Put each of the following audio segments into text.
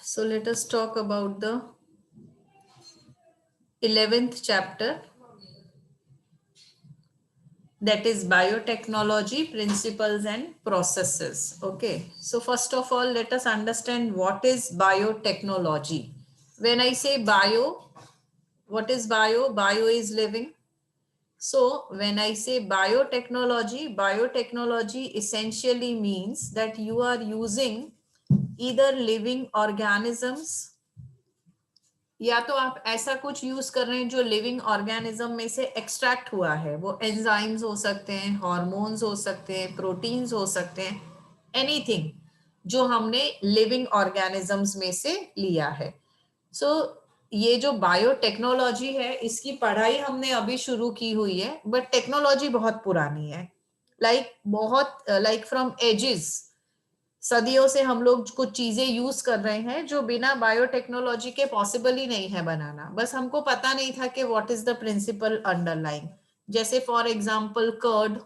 So let us talk about the 11th chapter, that is biotechnology principles and processes. Okay, so first of all, let us understand what is biotechnology. When I say bio, what is bio? Bio is living. So when I say biotechnology, biotechnology essentially means that you are using either living organisms, या तो आप ऐसा कुछ use कर रहे हैं जो living organism में से एक्सट्रैक्ट हुआ है. वो एंजाइम्स हो सकते हैं, हार्मोन्स हो सकते हैं, प्रोटीन्स हो सकते हैं, एनीथिंग जो हमने लिविंग ऑर्गेनिजम्स में से लिया है. सो ये जो बायोटेक्नोलॉजी है, इसकी पढ़ाई हमने अभी शुरू की हुई है, बट टेक्नोलॉजी बहुत पुरानी है. लाइक फ्रॉम एजेस, सदियों से हम लोग कुछ चीजें यूज कर रहे हैं जो बिना बायोटेक्नोलॉजी के पॉसिबल ही नहीं है बनाना. बस हमको पता नहीं था कि what is the principle underline. जैसे फॉर एग्जांपल कर्ड,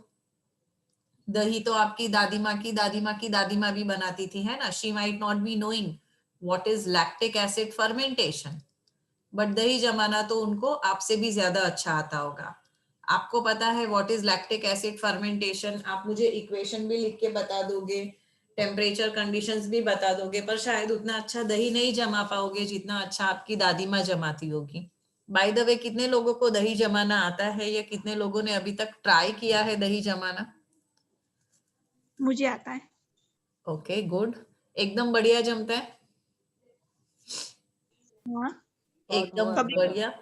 दही तो आपकी दादी माँ की दादी माँ की दादी माँ भी बनाती थी, है ना. She might not be knowing what is lactic acid fermentation, but दही जमाना तो उनको आपसे भी ज्यादा अच्छा आता होगा. आपको पता है what is lactic acid fermentation. आप मुझे इक्वेशन भी लिख के बता दोगे, टेम्परेचर कंडीशंस भी बता दोगे, पर शायद उतना अच्छा दही नहीं जमा पाओगे जितना अच्छा आपकी दादी माँ जमाती होगी. बाय द वे, कितने लोगों को दही जमाना आता है, या कितने लोगों ने अभी तक ट्राई किया है दही जमाना? मुझे आता है. Okay, good. एकदम बढ़िया जमता है? हाँ, एकदम कभी बढ़िया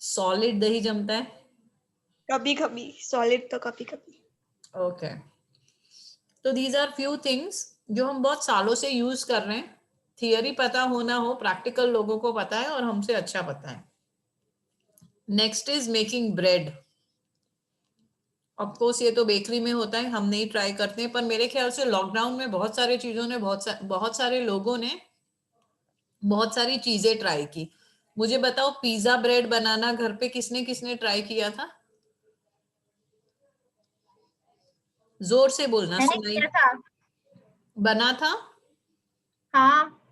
सॉलिड दही जमता है? कभी कभी सॉलिड, तो कभी कभी. ओके, तो दीज आर फ्यू थिंग्स जो हम बहुत सालों से यूज कर रहे हैं. थियरी पता होना हो, प्रैक्टिकल लोगों को पता है और हमसे अच्छा पता है. Next is making bread. Of course ये तो बेकरी में होता है, हम नहीं ट्राई करते हैं, पर मेरे ख्याल से लॉकडाउन में बहुत सारे चीजों ने बहुत सारे लोगों ने बहुत सारी चीजें ट्राई की. मुझे बताओ, पिज्जा ब्रेड बनाना घर पे किसने किसने ट्राई किया था? जोर से बोलना, मैंने सुनाई. किया था. बना था? हाँ.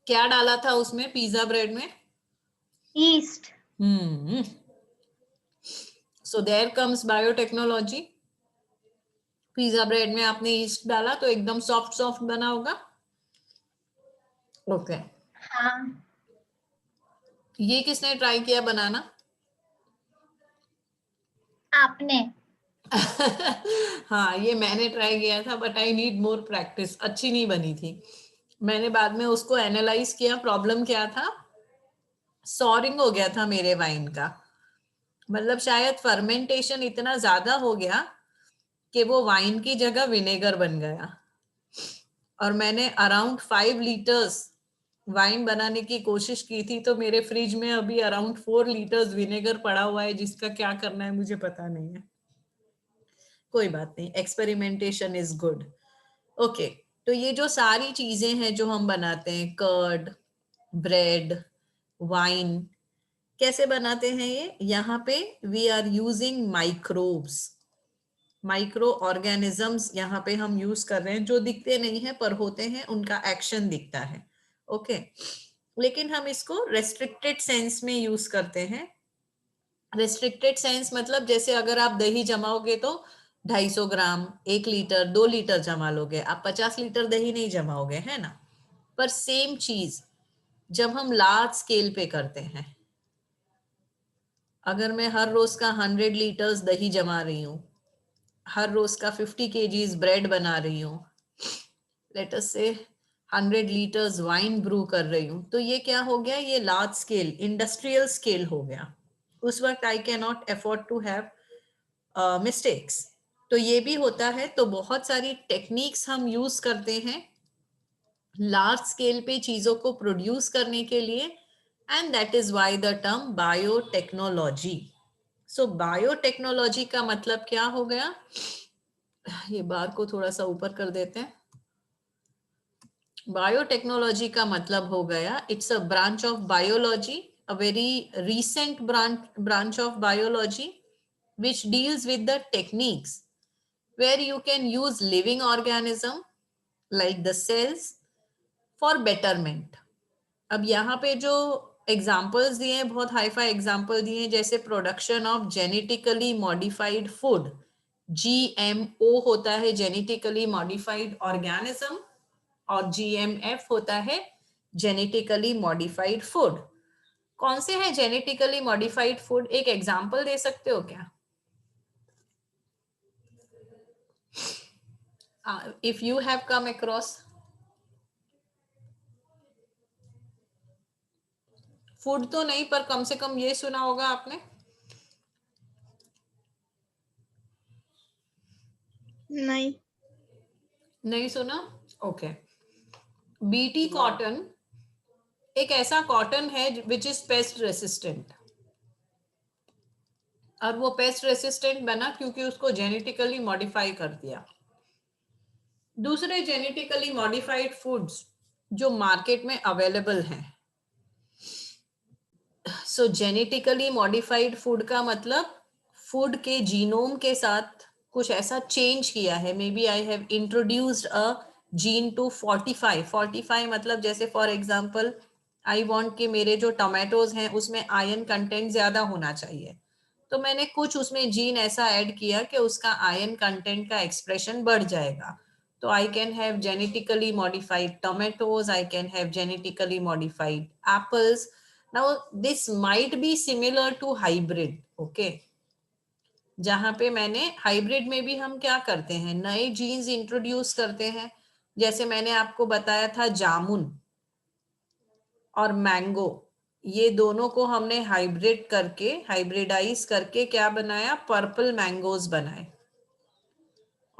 क्या डाला था उसमें, पिज्जा ब्रेड में? Yeast. So there comes biotechnology. Pizza bread में आपने ईस्ट डाला तो एकदम सॉफ्ट सॉफ्ट बना होगा. ओके, हाँ. ये किसने ट्राई किया बनाना? आपने. हाँ, ये मैंने ट्राई किया था, but I need more practice. अच्छी नहीं बनी थी. मैंने बाद में उसको एनालाइज किया, प्रॉब्लम क्या था. सॉरिंग हो गया था मेरे वाइन का. मतलब शायद फर्मेंटेशन इतना ज्यादा हो गया कि वो वाइन की जगह विनेगर बन गया. और मैंने अराउंड 5 लीटर्स वाइन बनाने की कोशिश की थी, तो मेरे फ्रिज में अभी अराउंड 4 लीटर्स विनेगर पड़ा हुआ है, जिसका क्या करना है मुझे पता नहीं है. कोई बात नहीं, एक्सपेरिमेंटेशन इज गुड. ओके, तो ये जो सारी चीजें हैं जो हम बनाते हैं, कर्ड, ब्रेड, वाइन, कैसे बनाते हैं ये? यहाँ पे we are using microbes, microorganisms यहाँ पे हम यूज कर रहे हैं, जो दिखते नहीं है पर होते हैं, उनका एक्शन दिखता है. ओके, लेकिन हम इसको रेस्ट्रिक्टेड सेंस में यूज करते हैं. रेस्ट्रिक्टेड सेंस मतलब जैसे अगर आप दही जमाओगे तो 250 ग्राम, 1 लीटर, 2 लीटर जमा लोगे, आप 50 लीटर दही नहीं जमाओगे, है ना. पर सेम चीज जब हम लार्ज स्केल पे करते हैं, अगर मैं हर रोज का 100 लीटर्स दही जमा रही हूँ, हर रोज का 50 kgs ब्रेड बना रही हूँ, लेट अस से 100 लीटर्स वाइन ब्रू कर रही हूँ, तो ये क्या हो गया? ये लार्ज स्केल, इंडस्ट्रियल स्केल हो गया. उस वक्त I can not afford to have mistakes. तो ये भी होता है. तो बहुत सारी टेक्निक्स हम यूज करते हैं लार्ज स्केल पे चीजों को प्रोड्यूस करने के लिए, and that is why the term biotechnology. So biotechnology का मतलब क्या हो गया? ये बार को थोड़ा सा ऊपर कर देते हैं. बायोटेक्नोलॉजी का मतलब हो गया, it's a branch of biology, a very recent branch of biology which deals with the techniques where you can use living organism like the cells, for betterment. अब यहाँ पे जो एग्जाम्पल्स दिए हैं, बहुत हाई फाई एग्जाम्पल दिए हैं, जैसे production of genetically modified food, GMO होता है जेनेटिकली मॉडिफाइड ऑर्गेनिज्म, और GMF होता है जेनेटिकली मॉडिफाइड फूड। कौन से हैं जेनेटिकली मॉडिफाइड फूड? एक एग्जाम्पल दे सकते हो क्या? If you have come across. Food तो नहीं, पर कम से कम ये सुना होगा आपने। नहीं। नहीं सुना? ओके। BT कॉटन एक ऐसा कॉटन है विच इज पेस्ट रेसिस्टेंट, और वो पेस्ट रेसिस्टेंट बना क्योंकि उसको जेनेटिकली मॉडिफाई कर दिया। दूसरे जेनेटिकली मॉडिफाइड फूड्स जो मार्केट में अवेलेबल हैं, सो जेनेटिकली मॉडिफाइड फूड का मतलब फूड के जीनोम के साथ कुछ ऐसा चेंज किया है। Maybe I have introduced a gene to fortify मतलब जैसे फॉर एग्जांपल आई वांट कि मेरे जो टोमेटोज हैं उसमें आयरन कंटेंट ज्यादा होना चाहिए, तो मैंने कुछ उसमें जीन ऐसा ऐड किया कि उसका आयरन कंटेंट का एक्सप्रेशन बढ़ जाएगा। तो I can have genetically modified tomatoes, I can have genetically modified apples. Now this might be similar to hybrid, okay? जहां पे मैंने हाइब्रिड में भी हम क्या करते हैं, नए जीन्स इंट्रोड्यूस करते हैं। जैसे मैंने आपको बताया था जामुन और मैंगो, ये दोनों को हमने हाइब्रिड करके, हाइब्रिडाइज करके क्या बनाया, पर्पल मैंगोज बनाए।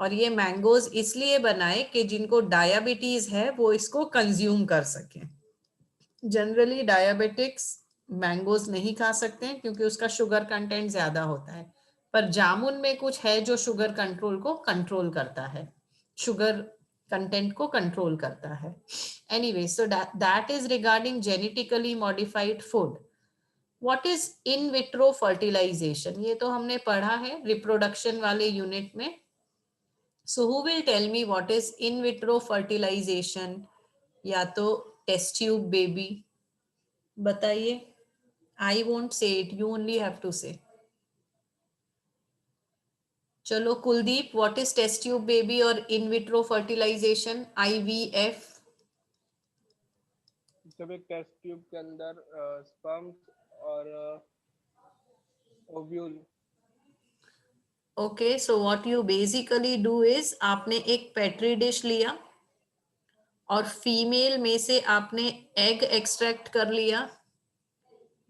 और ये मैंगोज इसलिए बनाए कि जिनको डायबिटीज है वो इसको कंज्यूम कर सके। जनरली डायबिटिक्स मैंगोज नहीं खा सकते हैं क्योंकि उसका शुगर कंटेंट ज्यादा होता है, पर जामुन में कुछ है जो शुगर कंट्रोल को कंट्रोल करता है, शुगर कंटेंट को कंट्रोल करता है। Anyway, so that is regarding genetically modified food. What is in vitro fertilization? ये तो हमने पढ़ा है रिप्रोडक्शन वाले यूनिट में। So who will tell me what is in vitro fertilization? या तो टेस्ट ट्यूब बेबी बताइए। I won't say it, you only have to say. चलो Kuldeep, what is test tube baby और इन विट्रो फर्टिलाइजेशन, IVF? जब एक test tube के अंदर sperms और ovule. Okay, so what you basically do is, आपने एक पेट्री डिश लिया और फीमेल में से आपने एग एक्सट्रैक्ट कर लिया,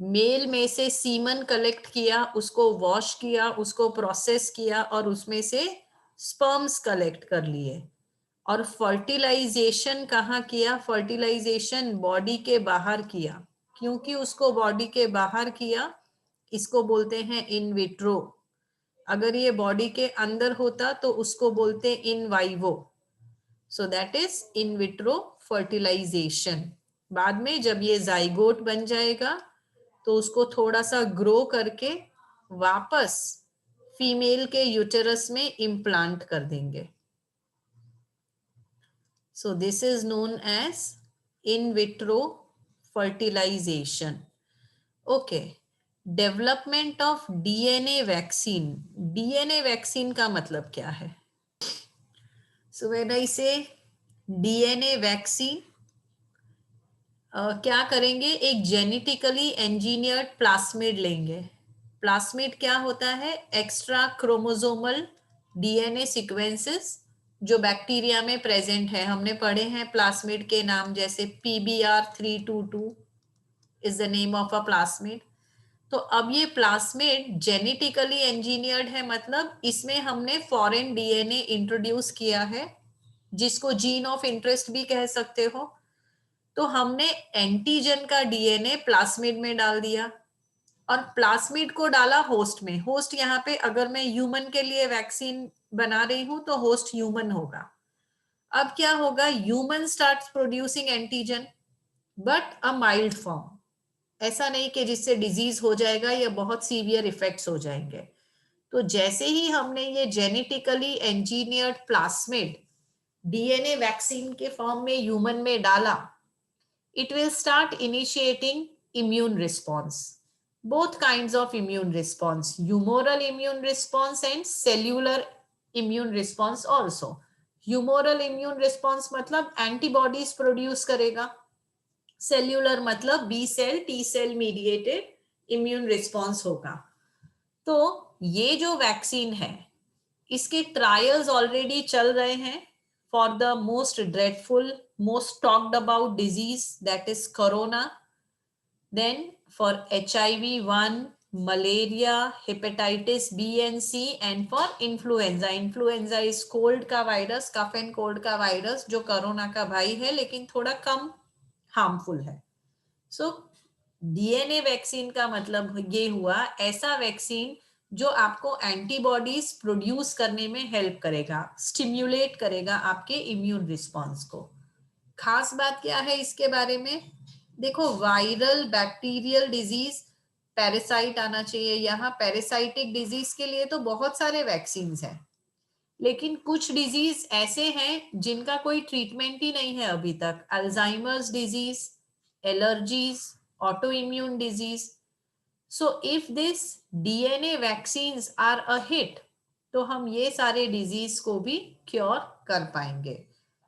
मेल में से सीमन कलेक्ट किया, उसको वॉश किया, उसको प्रोसेस किया और उसमें से स्पर्म्स कलेक्ट कर लिए। और फर्टिलाइजेशन कहाँ किया? फर्टिलाइजेशन बॉडी के बाहर किया। क्योंकि उसको बॉडी के बाहर किया, इसको बोलते हैं इन विट्रो। अगर ये बॉडी के अंदर होता तो उसको बोलते in vivo. So that is in vitro fertilisation. बाद में जब ये जाइगोट बन जाएगा तो उसको थोड़ा सा ग्रो करके वापस फीमेल के यूटेरस में इम्प्लांट कर देंगे। So this is known as in vitro fertilization. Okay. Development of DNA vaccine. DNA vaccine का मतलब क्या है? So when I say DNA vaccine, क्या करेंगे, एक जेनेटिकली इंजीनियर्ड प्लास्मिड लेंगे। प्लास्मिड क्या होता है? एक्स्ट्रा क्रोमोसोमल DNA सीक्वेंसेस जो बैक्टीरिया में प्रेजेंट है। हमने पढ़े हैं प्लास्मिड के नाम, जैसे PBR322 is the name of a plasmid. तो अब ये प्लास्मिड जेनेटिकली इंजीनियर्ड है, मतलब इसमें हमने फॉरेन DNA इंट्रोड्यूस किया है, जिसको जीन ऑफ इंटरेस्ट भी कह सकते हो। तो हमने एंटीजन का DNA प्लास्मिड में डाल दिया और प्लास्मिड को डाला होस्ट में। होस्ट यहाँ पे अगर मैं ह्यूमन के लिए वैक्सीन बना रही हूं तो होस्ट ह्यूमन होगा। अब क्या होगा, human starts producing antigen but a mild form, ऐसा नहीं कि जिससे डिजीज हो जाएगा या बहुत सीवियर इफेक्ट्स हो जाएंगे। तो जैसे ही हमने ये genetically engineered plasmid DNA vaccine के फॉर्म में ह्यूमन में डाला, it will start initiating immune response. Both kinds of immune response, humoral immune response and cellular immune response also. Humoral immune response मतलब antibodies produce करेगा, cellular मतलब B cell T cell mediated immune response होगा. तो ये जो vaccine है इसके trials already चल रहे हैं for the most dreadful, most talked about disease that is corona, then for HIV-1, malaria, hepatitis B and C, and for influenza. Influenza is cold का वायरस, कफ एंड कोल्ड का virus जो corona का भाई है लेकिन थोड़ा कम harmful है. So DNA vaccine का मतलब ये हुआ ऐसा वैक्सीन जो आपको एंटीबॉडीज प्रोड्यूस करने में हेल्प करेगा, स्टिम्युलेट करेगा आपके इम्यून रिस्पॉन्स को. खास बात क्या है इसके बारे में, देखो वायरल बैक्टीरियल डिजीज, पैरासाइट आना चाहिए यहाँ. पैरासाइटिक डिजीज के लिए तो बहुत सारे वैक्सीन हैं, लेकिन कुछ डिजीज ऐसे हैं जिनका कोई ट्रीटमेंट ही नहीं है अभी तक. Alzheimer's disease, allergies, autoimmune disease. So if this DNA vaccines are a hit, तो हम ये सारे डिजीज को भी क्योर कर पाएंगे.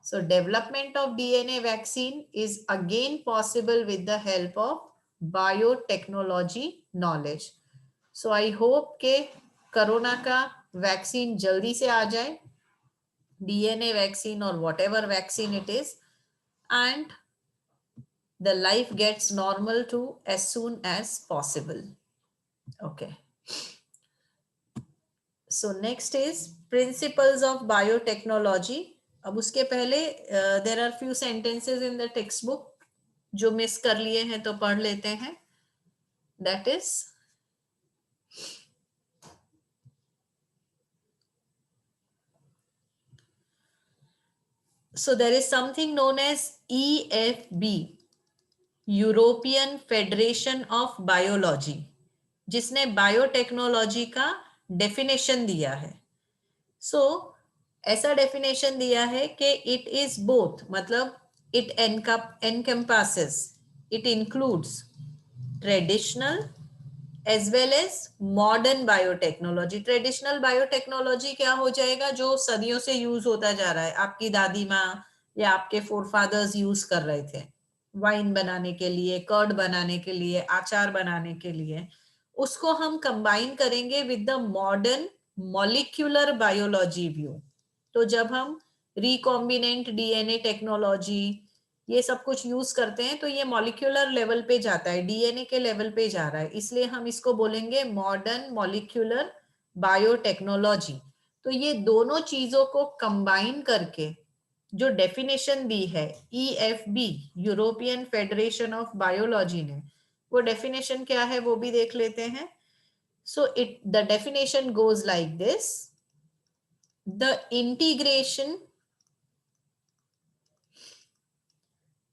So development of DNA vaccine is again possible with the help of biotechnology knowledge. So I hope के corona का वैक्सीन जल्दी से आ जाए, DNA vaccine or whatever vaccine it is, and the life gets normal too as soon as possible. Okay. So next is principles of biotechnology. अब उसके पहले there are few sentences in the textbook जो miss कर लिए हैं तो पढ़ लेते हैं. That is, so there is something known as EFB, European Federation of Biology, जिसने बायोटेक्नोलॉजी का डेफिनेशन दिया है. सो ऐसा डेफिनेशन दिया है कि इट इज बोथ, मतलब it encompasses, it includes traditional as well as modern biotechnology. Traditional biotechnology क्या हो जाएगा, जो सदियों से यूज होता जा रहा है, आपकी दादी माँ या आपके फोरफादर्स यूज कर रहे थे वाइन बनाने के लिए, कर्ड बनाने के लिए, अचार बनाने के लिए. उसको हम कंबाइन करेंगे with the modern molecular biology view. तो जब हम रिकॉम्बिनेंट डीएनए टेक्नोलॉजी ये सब कुछ यूज करते हैं तो ये मॉलिक्यूलर लेवल पे जाता है, डीएनए के लेवल पे जा रहा है, इसलिए हम इसको बोलेंगे मॉडर्न मॉलिक्यूलर बायोटेक्नोलॉजी. तो ये दोनों चीजों को कंबाइन करके जो डेफिनेशन दी है EFB, European Federation of biology ने, वो डेफिनेशन क्या है वो भी देख लेते हैं. So it the definition goes like this: the integration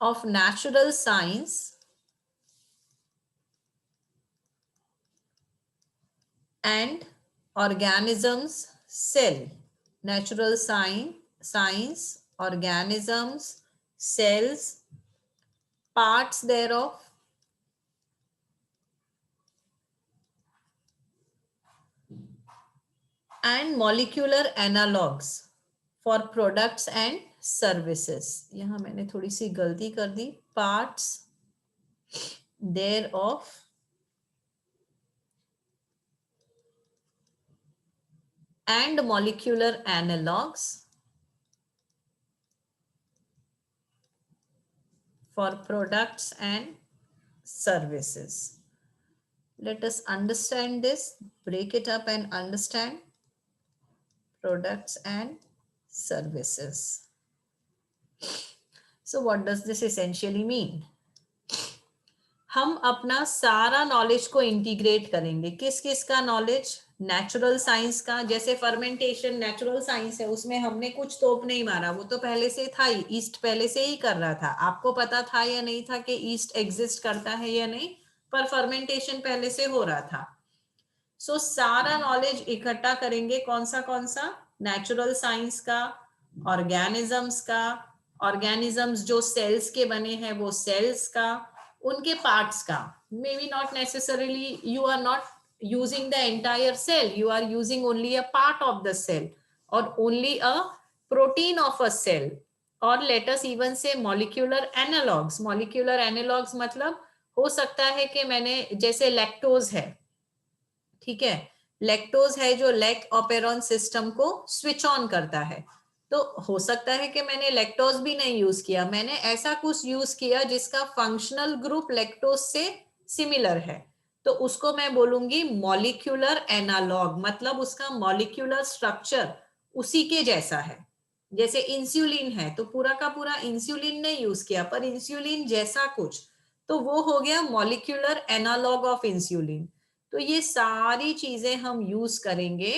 of natural science and organisms cell. Natural science, organisms, cells, parts thereof, and molecular analogues for products and services. यहां मैंने थोड़ी सी गलती कर दी, parts thereof and molecular analogues for products and services. Let us understand this, break it up and understand products and services. So what does this essentially mean? हम अपना सारा नॉलेज को इंटीग्रेट करेंगे. किस किस का नॉलेज? नेचुरल साइंस का. जैसे फर्मेंटेशन नेचुरल साइंस है, उसमें हमने कुछ तोप नहीं मारा, वो तो पहले से था ही, ईस्ट पहले से ही कर रहा था. आपको पता था या नहीं था कि ईस्ट एग्जिस्ट करता है या नहीं, पर फर्मेंटेशन पहले से हो रहा था. सो सारा नॉलेज इकट्ठा करेंगे. कौन सा? नेचुरल साइंस का, ऑर्गेनिजम्स का, ऑर्गेनिजम्स जो सेल्स के बने हैं वो सेल्स का, उनके पार्ट्स का, maybe not necessarily you are not using the entire cell, you are using only a part of the cell or only a protein of a cell, or let us even say molecular analogs. molecular analogs मतलब हो सकता है कि मैंने, जैसे lactose है, ठीक है, लैक्टोज है जो लैक ऑपेरॉन सिस्टम को स्विच ऑन करता है, तो हो सकता है कि मैंने लैक्टोज भी नहीं यूज किया, मैंने ऐसा कुछ यूज किया जिसका फंक्शनल ग्रुप लैक्टोज से सिमिलर है, तो उसको मैं बोलूंगी मॉलिक्यूलर एनालॉग, मतलब उसका मॉलिक्यूलर स्ट्रक्चर उसी के जैसा है। जैसे इंसुलिन है तो पूरा का पूरा इंसुलिन नहीं यूज किया, पर इंसुलिन जैसा कुछ, तो वो हो गया मॉलिक्यूलर एनालॉग ऑफ इंसुलिन। तो ये सारी चीजें हम यूज करेंगे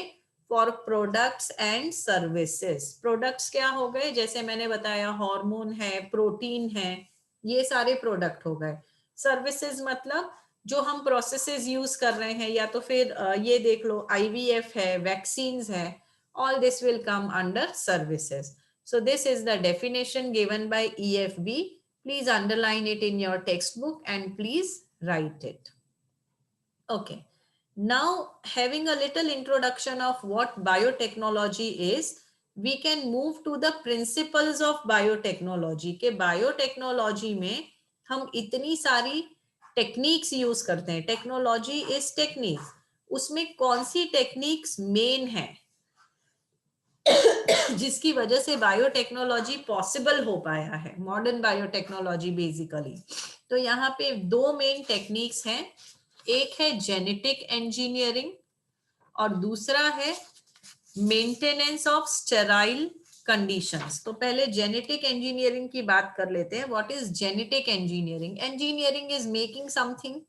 for products and services. Products क्या हो गए, जैसे मैंने बताया हार्मोन है, प्रोटीन है, ये सारे प्रोडक्ट हो गए। सर्विसेज मतलब जो हम प्रोसेसेस यूज कर रहे हैं, या तो फिर ये देख लो IVF है, वैक्सीन्स है, all this will come under services. So this is the definition given by EFB. Please underline it in your textbook and please write it. Okay. Now, having a little introduction of what biotechnology is, we can move to the principles of biotechnology. के biotechnology में हम इतनी सारी techniques use करते हैं, technology is techniques, उसमें कौन सी techniques main है जिसकी वजह से बायोटेक्नोलॉजी पॉसिबल हो पाया है, मॉडर्न बायोटेक्नोलॉजी बेसिकली। तो यहाँ पे दो मेन टेक्निक्स हैं, एक है जेनेटिक इंजीनियरिंग और दूसरा है मेंटेनेंस ऑफ स्टेराइल कंडीशंस। तो पहले जेनेटिक इंजीनियरिंग की बात कर लेते हैं। What is genetic engineering? Engineering is making something,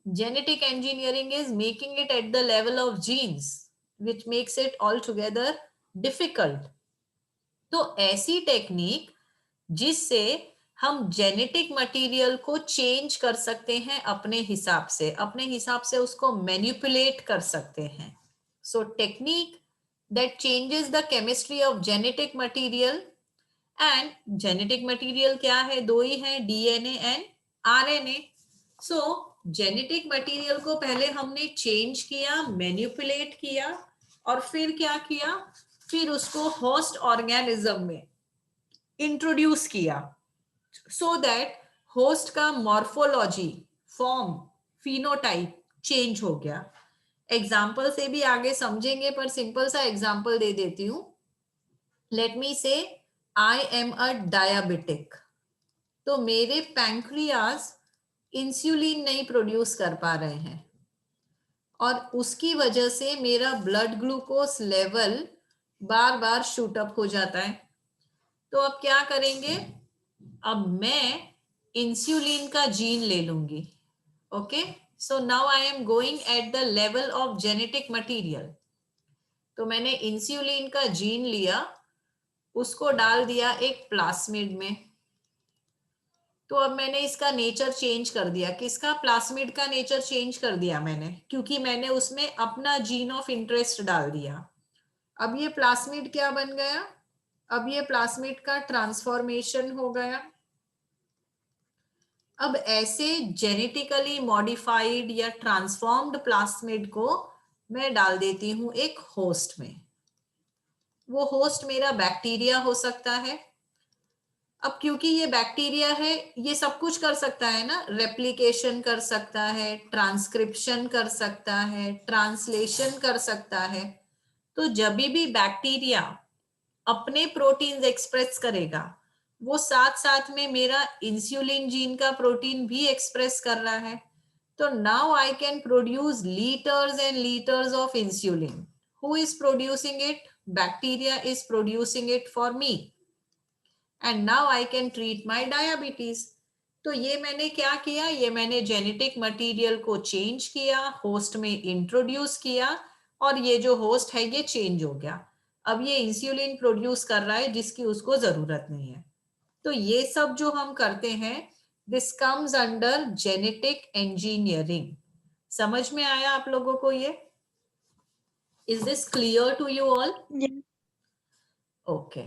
genetic engineering is making it at the level of genes, which makes it altogether difficult. तो ऐसी टेक्निक जिससे हम जेनेटिक मटेरियल को चेंज कर सकते हैं अपने हिसाब से, अपने हिसाब से उसको मैनिपुलेट कर सकते हैं। सो technique that changes the chemistry of genetic material, and genetic material क्या है, दो ही है, DNA and RNA. so genetic material को पहले हमने चेंज किया, मैनिपुलेट किया, और फिर क्या किया, फिर उसको होस्ट ऑर्गेनिज्म में इंट्रोड्यूस किया, सो दैट होस्ट का मॉर्फोलॉजी, फॉर्म, फिनोटाइप चेंज हो गया। एग्जाम्पल से भी आगे समझेंगे, पर सिंपल सा एग्जाम्पल दे देती हूँ। लेट मी से आई एम अ डायबिटिक, तो मेरे पैंक्रियाज इंसुलिन नहीं प्रोड्यूस कर पा रहे हैं, और उसकी वजह से मेरा ब्लड ग्लूकोज लेवल बार बार शूट अप हो जाता है। तो अब क्या करेंगे, अब मैं इंसुलिन का जीन ले लूंगी। Okay, so now I am going at the level of genetic material. तो मैंने इंसुलिन का जीन लिया, उसको डाल दिया एक प्लास्मिड में, तो अब मैंने इसका नेचर चेंज कर दिया। किसका? प्लास्मिड का नेचर चेंज कर दिया मैंने, क्योंकि मैंने उसमें अपना जीन ऑफ इंटरेस्ट डाल दिया। अब ये प्लास्मिड क्या बन गया, अब ये प्लास्मिड का ट्रांसफॉर्मेशन हो गया। अब ऐसे जेनेटिकली मॉडिफाइड या ट्रांसफॉर्म्ड प्लास्मिड को मैं डाल देती हूं एक होस्ट में। वो होस्ट मेरा बैक्टीरिया हो सकता है। अब क्योंकि ये बैक्टीरिया है, ये सब कुछ कर सकता है ना, रेप्लिकेशन कर सकता है, ट्रांसक्रिप्शन कर सकता है, ट्रांसलेशन कर सकता है। तो जब भी बैक्टीरिया अपने प्रोटीन्स एक्सप्रेस करेगा, वो साथ साथ में मेरा इंसुलिन जीन का प्रोटीन भी एक्सप्रेस कर रहा है। तो now I can produce litres and litres of insulin. Who is producing it? Bacteria is producing it for me, and now I can treat my diabetes. तो ये मैंने क्या किया, ये मैंने जेनेटिक मटेरियल को चेंज किया, होस्ट में इंट्रोड्यूस किया, और ये जो होस्ट है ये चेंज हो गया। अब ये इंसुलिन प्रोड्यूस कर रहा है जिसकी उसको जरूरत नहीं है। तो ये सब जो हम करते हैं, this comes under genetic engineering. समझ में आया आप लोगों को ये? Is this clear to you all? Yeah. Okay,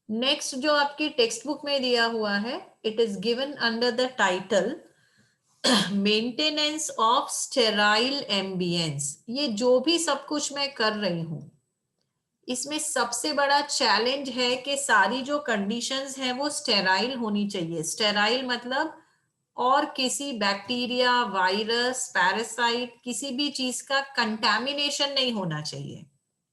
next जो आपकी टेक्स्ट बुक में दिया हुआ है, it is given under the title maintenance of sterile ambience. ये जो भी सब कुछ मैं कर रही हूं, इसमें सबसे बड़ा चैलेंज है कि सारी जो कंडीशंस हैं वो स्टेराइल होनी चाहिए। स्टेराइल मतलब और किसी बैक्टीरिया, वायरस, पैरासाइट, किसी भी चीज का कंटैमिनेशन नहीं होना चाहिए।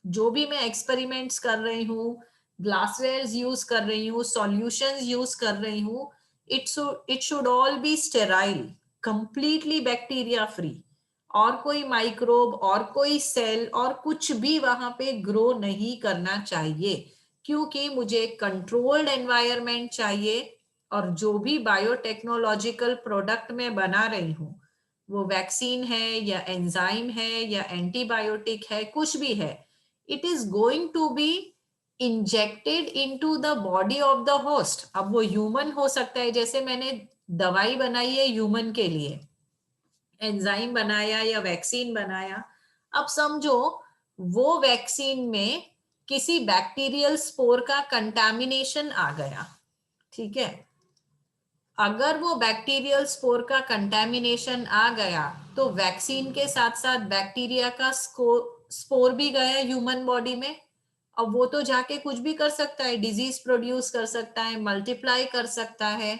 जो भी मैं एक्सपेरिमेंट्स कर रही हूँ, ग्लासवेयर यूज कर रही हूँ, सॉल्यूशंस यूज कर रही हूँ, it should all B sterile, completely bacteria free. और कोई माइक्रोब और कोई सेल और कुछ भी वहां पे ग्रो नहीं करना चाहिए, क्योंकि मुझे कंट्रोल्ड एनवायरनमेंट चाहिए। और जो भी बायोटेक्नोलॉजिकल प्रोडक्ट मैं बना रही हूँ, वो वैक्सीन है या एंजाइम है या एंटीबायोटिक है, कुछ भी है, it is going to be injected into the body of the host. अब वो ह्यूमन हो सकता है, जैसे मैंने दवाई बनाई है ह्यूमन के लिए, एंजाइम बनाया या वैक्सीन बनाया। अब समझो वो वैक्सीन में किसी बैक्टीरियल स्पोर का कंटामिनेशन आ गया, ठीक है। अगर वो बैक्टीरियल स्पोर का कंटामिनेशन आ गया तो वैक्सीन के साथ साथ बैक्टीरिया का स्पोर भी गया ह्यूमन बॉडी में। अब वो तो जाके कुछ भी कर सकता है, डिजीज प्रोड्यूस कर सकता है, मल्टीप्लाई कर सकता है,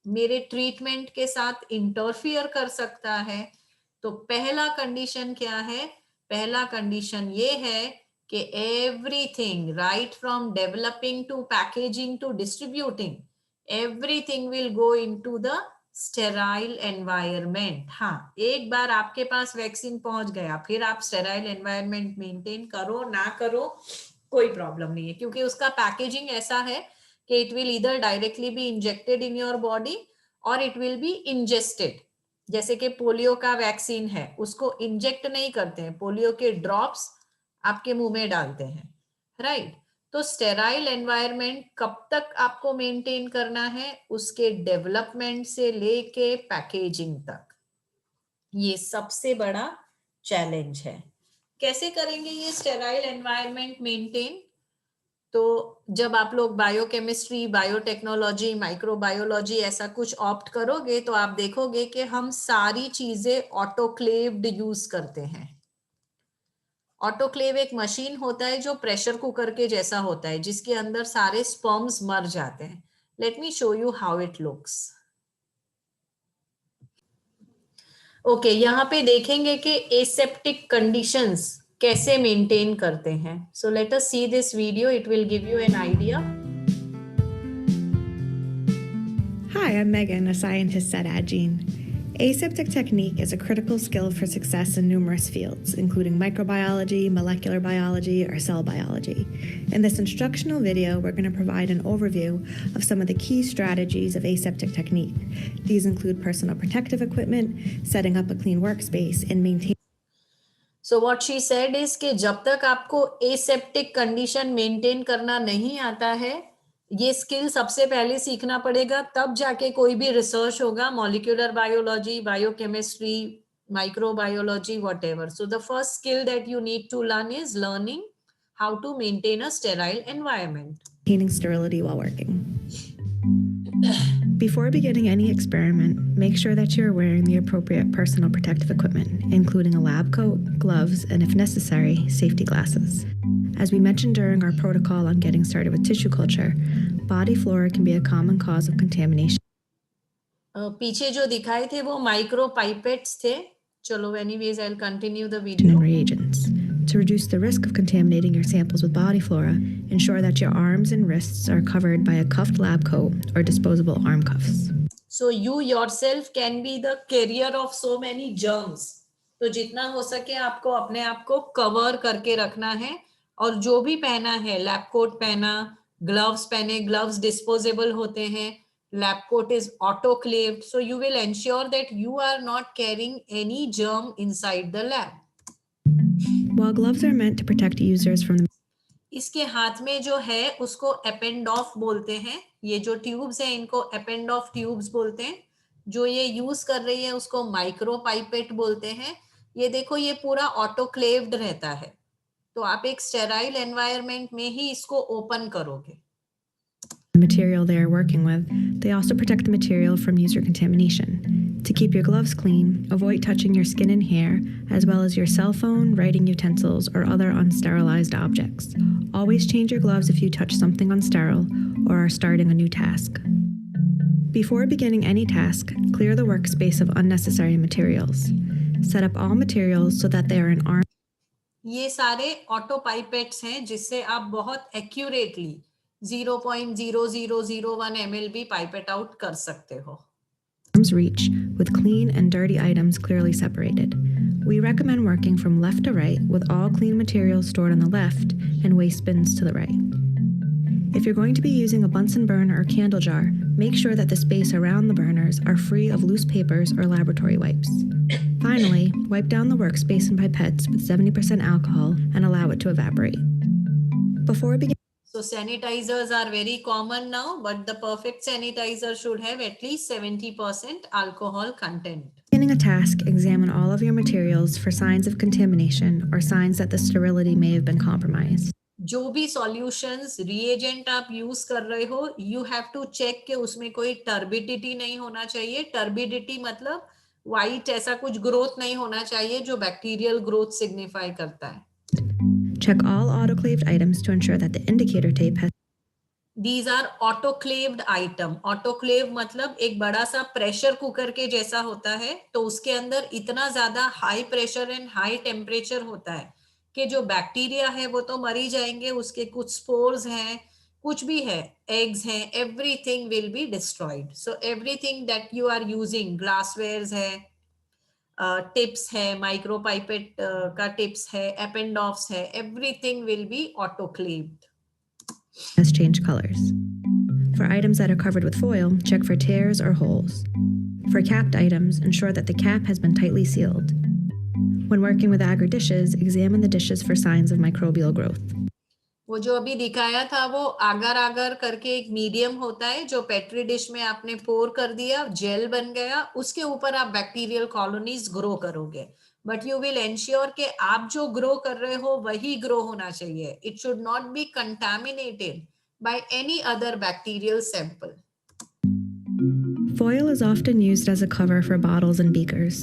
मेरे ट्रीटमेंट के साथ इंटरफियर कर सकता है। तो पहला कंडीशन क्या है? पहला कंडीशन ये है कि everything right from developing to packaging to distributing, everything will go into the sterile environment। हाँ, एक बार आपके पास वैक्सीन पहुंच गया, फिर आप स्टेराइल एनवायरनमेंट मेंटेन करो ना करो कोई प्रॉब्लम नहीं है, क्योंकि उसका पैकेजिंग ऐसा है कि it will either directly be injected in your body और इट विल बी इंजेस्टेड। जैसे कि पोलियो का वैक्सीन है, उसको इंजेक्ट नहीं करते हैं, पोलियो के ड्रॉप्स आपके मुंह में डालते हैं, राइट। तो स्टेराइल एनवायरनमेंट कब तक आपको मेंटेन करना है? उसके डेवलपमेंट से लेके पैकेजिंग तक। ये सबसे बड़ा चैलेंज है। कैसे करेंगे ये स्टेराइल एनवायरनमेंट मेंटेन? तो जब आप लोग बायोकेमिस्ट्री, बायोटेक्नोलॉजी, माइक्रोबायोलॉजी ऐसा कुछ ऑप्ट करोगे तो आप देखोगे कि हम सारी चीजें ऑटोक्लेव्ड यूज करते हैं। ऑटोक्लेव एक मशीन होता है जो प्रेशर कुकर के जैसा होता है, जिसके अंदर सारे स्पर्म्स मर जाते हैं। Let me show you how it looks. Okay, यहाँ पे देखेंगे कि एसेप्टिक कंडीशंस कैसे मेंटेन करते हैं। So let us see this video, it will give you an idea. Hi, I'm Megan, a scientist at Addgene. Aseptic technique is a critical skill for success in numerous fields, including microbiology, molecular biology, or cell biology. In this instructional video, we're going to provide an overview of some of the key strategies of aseptic technique. These include personal protective equipment, setting up a clean workspace, and maintaining. So what she said is कि जब तक आपको aseptic condition maintain करना नहीं आता है, ये skill सबसे पहले सीखना पड़ेगा, तब जाके कोई भी रिसर्च होगा, molecular biology, biochemistry, microbiology, whatever. So the first skill that you need to learn is learning how to maintain a sterile environment. Maintaining sterility while working. Before beginning any experiment, make sure that you're wearing the appropriate personal protective equipment, including a lab coat, gloves, and if necessary, safety glasses. As we mentioned during our protocol on getting started with tissue culture, body flora can be a common cause of contamination. पीछे जो दिखाए थे वो micro pipettes थे। चलो, anyways, I'll continue the And video. reagents. To reduce the risk of contaminating your samples with body flora, ensure that your arms and wrists are covered by a cuffed lab coat or disposable arm cuffs. So you yourself can be the carrier of so many germs. तो जितना हो सके आपको अपने आप को cover करके रखना है। और जो भी पहना है, लैब कोट पहना, ग्लव्स पहने, ग्लव्स डिस्पोजेबल होते हैं, lab coat is autoclaved, so you will ensure that you are not carrying any germ inside the lab. While gloves are meant to protect users from the इसके हाथ में जो है उसको एपेंडॉफ बोलते हैं। ये जो ट्यूब्स हैं इनको एपेंडॉफ ट्यूब्स बोलते हैं। जो ये यूज कर रही है उसको माइक्रो पाइपेट बोलते हैं। ये देखो, ये पूरा ऑटोक्लेव्ड रहता है, तो आप एक स्टेराइल एनवायरनमेंट में ही इसको ओपन करोगे। the material they are working with, they also protect the material from user contamination. To keep your gloves clean, avoid touching your skin and hair, as well as your cell phone, writing utensils, or other unsterilized objects. Always change your gloves if you touch something unsterile or are starting a new task. Before beginning any task, clear the workspace of unnecessary materials. Set up all materials so that they are in arm's ये सारे auto pipettes हैं जिससे आप बहुत accurately 0.0001 ml भी pipette out कर सकते हो. reach with clean and dirty items clearly separated. We recommend working from left to right with all clean materials stored on the left and waste bins to the right. If you're going to be using a Bunsen burner or candle jar, make sure that the space around the burners are free of loose papers or laboratory wipes. Finally, wipe down the workspace and pipettes with 70% alcohol and allow it to evaporate. Before beginning, So sanitizers are very common now, but the perfect sanitizer should have at least 70% alcohol content. beginning a task, examine all of your materials for signs of contamination or signs that the sterility may have been compromised. जो भी solutions reagent आप use कर रहे हो, you have to check कि उसमें कोई turbidity नहीं होना चाहिए. टर्बिडिटी मतलब वाइट ऐसा कुछ ग्रोथ नहीं होना चाहिए जो बैक्टीरियल ग्रोथ सिग्निफाई करता है. Check all autoclaved items to ensure that the indicator tape has These are autoclaved item. Autoclave मतलब एक बड़ा सा प्रेशर कुकर के जैसा होता है, तो उसके अंदर इतना ज्यादा high pressure and high temperature होता है कि जो बैक्टीरिया है वो तो मर ही जाएंगे, उसके कुछ स्पोर्स हैं, कुछ भी है, एग्स हैं, everything will be destroyed. So everything that you are using, glasswares है, टिप्स है, माइक्रो पाइपेट का टिप्स है, एपेंडॉफ्स है, everything will be autoclaved. changed colors. For items that are covered with foil, check for tears or holes. For capped items, ensure that the cap has been tightly sealed. When working with agar dishes, examine the dishes for signs of microbial growth. वो जो अभी दिखाया था वो आगर आगर करके एक medium होता है जो पेट्री डिश में आपने पोर कर दिया, जेल बन गया, उसके ऊपर आप बैक्टीरियल कॉलोनीज ग्रो करोगे. बट यू विल एंश्योर कि आप जो ग्रो कर रहे हो वही ग्रो होना चाहिए. It should not be contaminated by any other bacterial sample. Foil is often used as a cover for bottles and beakers.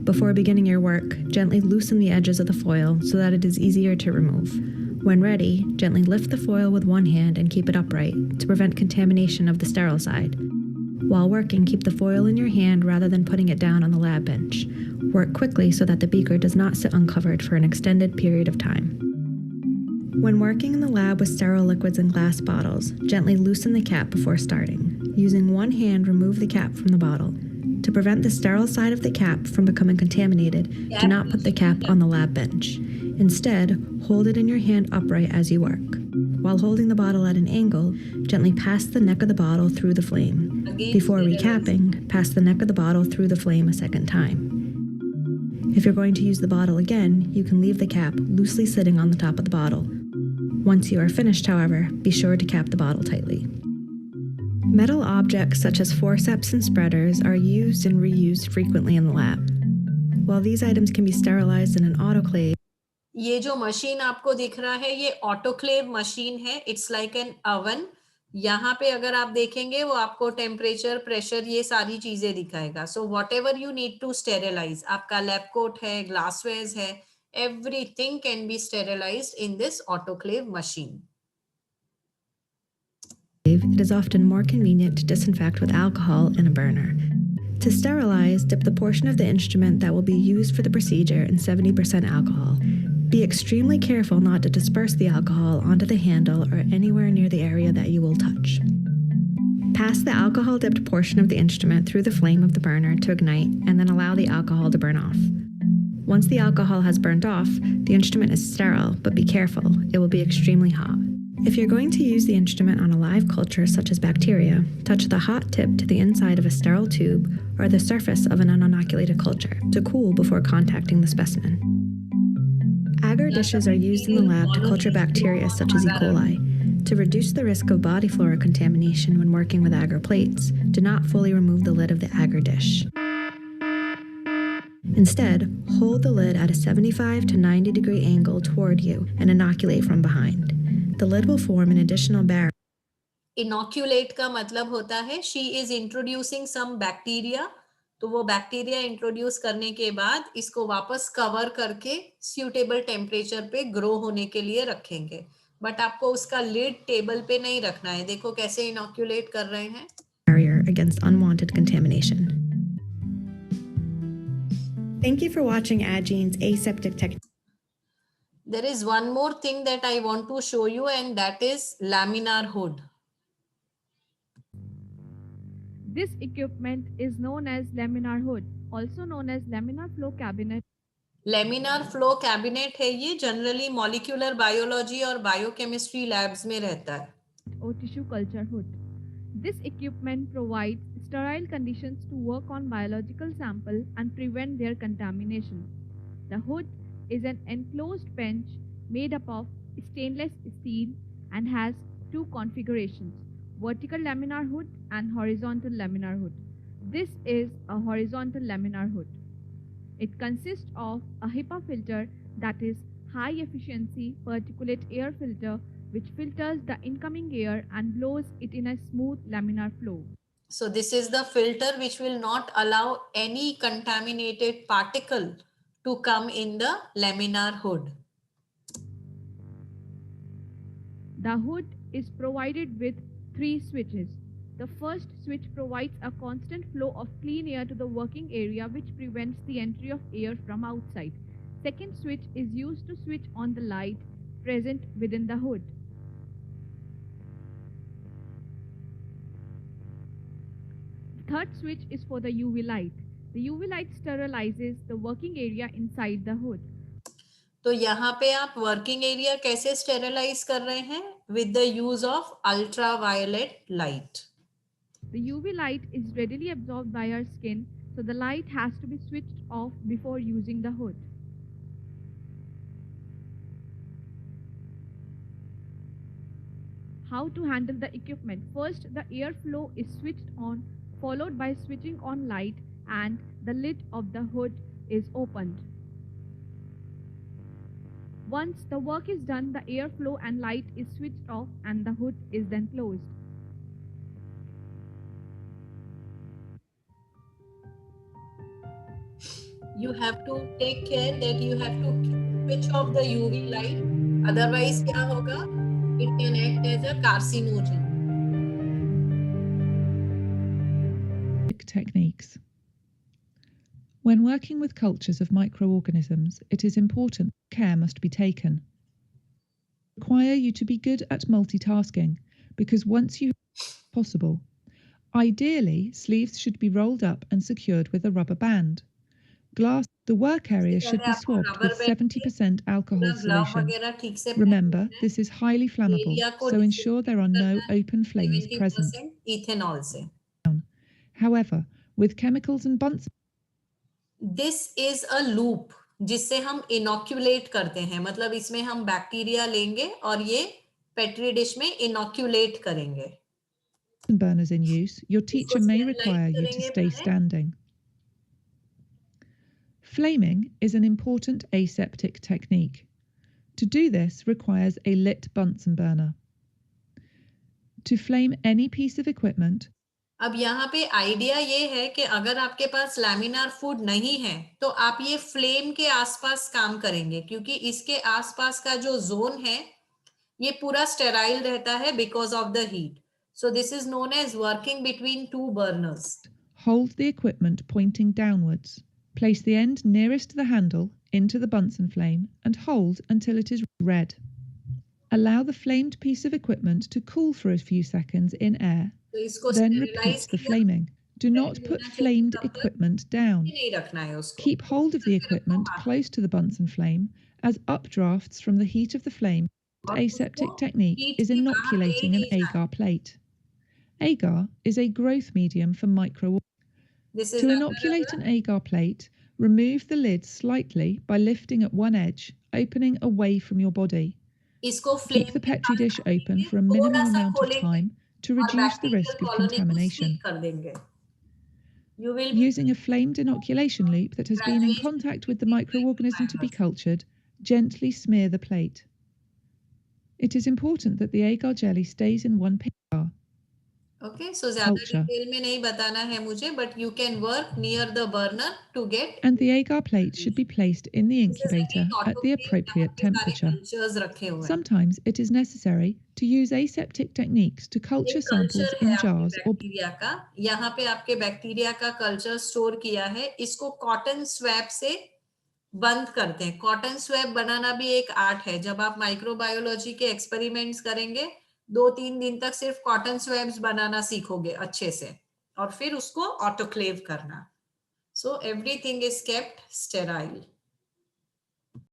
Before beginning your work, gently loosen the edges of the foil so that it is easier to remove. When ready, gently lift the foil with one hand and keep it upright to prevent contamination of the sterile side. While working, keep the foil in your hand rather than putting it down on the lab bench. Work quickly so that the beaker does not sit uncovered for an extended period of time. When working in the lab with sterile liquids in glass bottles, gently loosen the cap before starting. Using one hand, remove the cap from the bottle. To prevent the sterile side of the cap from becoming contaminated, do not put the cap on the lab bench. Instead, hold it in your hand upright as you work. While holding the bottle at an angle, gently pass the neck of the bottle through the flame. Before recapping, pass the neck of the bottle through the flame a second time. If you're going to use the bottle again, you can leave the cap loosely sitting on the top of the bottle. Once you are finished, however, be sure to cap the bottle tightly. Metal objects such as forceps and spreaders are used and reused frequently in the lab. While these items can be sterilized in an autoclave, ये जो machine आपको दिख रहा है ये autoclave machine है. It's like an oven. यहाँ पे अगर आप देखेंगे वो आपको टेम्परेचर, प्रेशर, ये सारी चीजें दिखाएगा. So whatever you need to sterilize, आपका लैब कोट है, ग्लासवेयर्स है, everything can be sterilized in this autoclave machine. it is often more convenient to disinfect with alcohol in a burner. To sterilize, dip the portion of the instrument that will be used for the procedure in 70% alcohol. Be extremely careful not to disperse the alcohol onto the handle or anywhere near the area that you will touch. Pass the alcohol-dipped portion of the instrument through the flame of the burner to ignite and then allow the alcohol to burn off. Once the alcohol has burnt off, the instrument is sterile, but be careful, it will be extremely hot. If you're going to use the instrument on a live culture such as bacteria, touch the hot tip to the inside of a sterile tube or the surface of an uninoculated culture to cool before contacting the specimen. Agar dishes are used in the lab to culture bacteria such as E. coli. To reduce the risk of body flora contamination when working with agar plates, do not fully remove the lid of the agar dish. Instead, hold the lid at a 75 to 90 degree angle toward you and inoculate from behind. The lid will form an additional barrier. Inoculate का मतलब होता है she is introducing some bacteria, तो वो bacteria introduce करने के बाद इसको वापस कवर करके सूटेबल टेम्परेचर पे ग्रो होने के लिए रखेंगे, बट आपको उसका लिड टेबल पे नहीं रखना है। देखो कैसे इनोक्यूलेट कर रहे हैं। Barrier against unwanted contamination. Thank you for watching Agene's aseptic technique. There is one more thing that I want to show you, and that is laminar hood. This equipment is known as laminar hood, also known as laminar flow cabinet laminar flow cabinet है ये, generally molecular biology और biochemistry labs में रहता है। or tissue culture hood. This equipment provides sterile conditions to work on biological sample and prevent their contamination. The hood is an enclosed bench made up of stainless steel and has two configurations, vertical laminar hood and horizontal laminar hood. This is a horizontal laminar hood. It consists of a HEPA filter, that is high efficiency particulate air filter, which filters the incoming air and blows it in a smooth laminar flow. So this is the filter which will not allow any contaminated particle to come in the laminar hood. The hood is provided with 3 switches. The first switch provides a constant flow of clean air to the working area, which prevents the entry of air from outside. Second switch is used to switch on the light present within the hood. The third switch is for the UV light. The UV light sterilizes the working area inside the hood. तो यहाँ पे आप working area कैसे sterilise कर रहे हैं? With the use of ultraviolet light. The UV light is readily absorbed by our skin, so the light has to be switched off before using the hood. How to handle the equipment? First, the airflow is switched on, followed by switching on light, and the lid of the hood is opened. Once the work is done, the airflow and light is switched off and the hood is then closed. You have to take care that you have to switch off the UV light, otherwise क्या होगा? It can act as a carcinogen. Techniques. When working with cultures of microorganisms, it is important care must be taken. Require you to be good at multitasking, because once you possible, ideally sleeves should be rolled up and secured with a rubber band. Glass, the work area should be swabbed with 70% alcohol solution. Remember, this is highly flammable, so ensure there are no open flames present. Ethanol से. However, with chemicals and Bunsen, This is a loop जिससे हम inoculate करते हैं, मतलब इसमें हम bacteria लेंगे और ये पेट्री डिश में इनोक्यूलेट करेंगे। burners in use, your teacher may require you to stay standing. Flaming is an important aseptic technique. To do this requires a lit Bunsen burner. To flame any piece of equipment, अब यहाँ पे idea ये है कि अगर आपके पास laminar food नहीं है तो आप ये फ्लेम के आसपास काम करेंगे, क्योंकि इसके आसपास का जो जोन है ये पूरा स्टेराइल रहता है because of the heat. So this is known as working between two burners. hold the equipment pointing downwards. Place the end nearest the handle into the Bunsen flame and hold until it is red. Allow the flamed piece of equipment to cool for a few seconds in air. तो इसको Then sterilize repeat the किया, flaming. Do not put flamed equipment down. नहीं रखना है उसको. Keep hold of the equipment close to the Bunsen flame, as updrafts from the heat of the flame. और Aseptic उसको technique heat is के बाहर inoculating ले an नहीं जाना. agar plate. Agar is a growth medium for microorganisms. This is To agar inoculate agar. an agar plate, remove the lid slightly by lifting at one edge, opening away from your body. इसको Keep flame the के petri पास dish open रखेंगे, for a minimum थोड़ा सा amount of खोलेंगे time to और reduce the bacterial risk of colony को contamination. stick कर देंगे. You will Using a flamed inoculation loop that has been in contact with the microorganism to be cultured, gently smear the plate. It is important that the agar jelly stays in one jar. Okay, so ज्यादा Culture. Detail में नहीं बताना है मुझे, but you can work near the burner to get. And the agar plate should be placed in the incubator at the appropriate temperature. Cultures रखे हुए हैं. Sometimes it is necessary to use aseptic techniques to culture एक samples culture है in आपके jars or bacteria का. यहाँ पे आपके बैक्टीरिया का कल्चर स्टोर किया है. इसको कॉटन स्वैब से बंद करते हैं. कॉटन स्वैब बनाना भी एक आर्ट है. जब आप माइक्रोबायोलॉजी के एक्सपेरिमेंट्स करेंगे 2-3 दिन तक सिर्फ कॉटन स्वैब्स बनाना सीखोगे अच्छे से, और फिर उसको ऑटोक्लेव करना. So everything is kept sterile.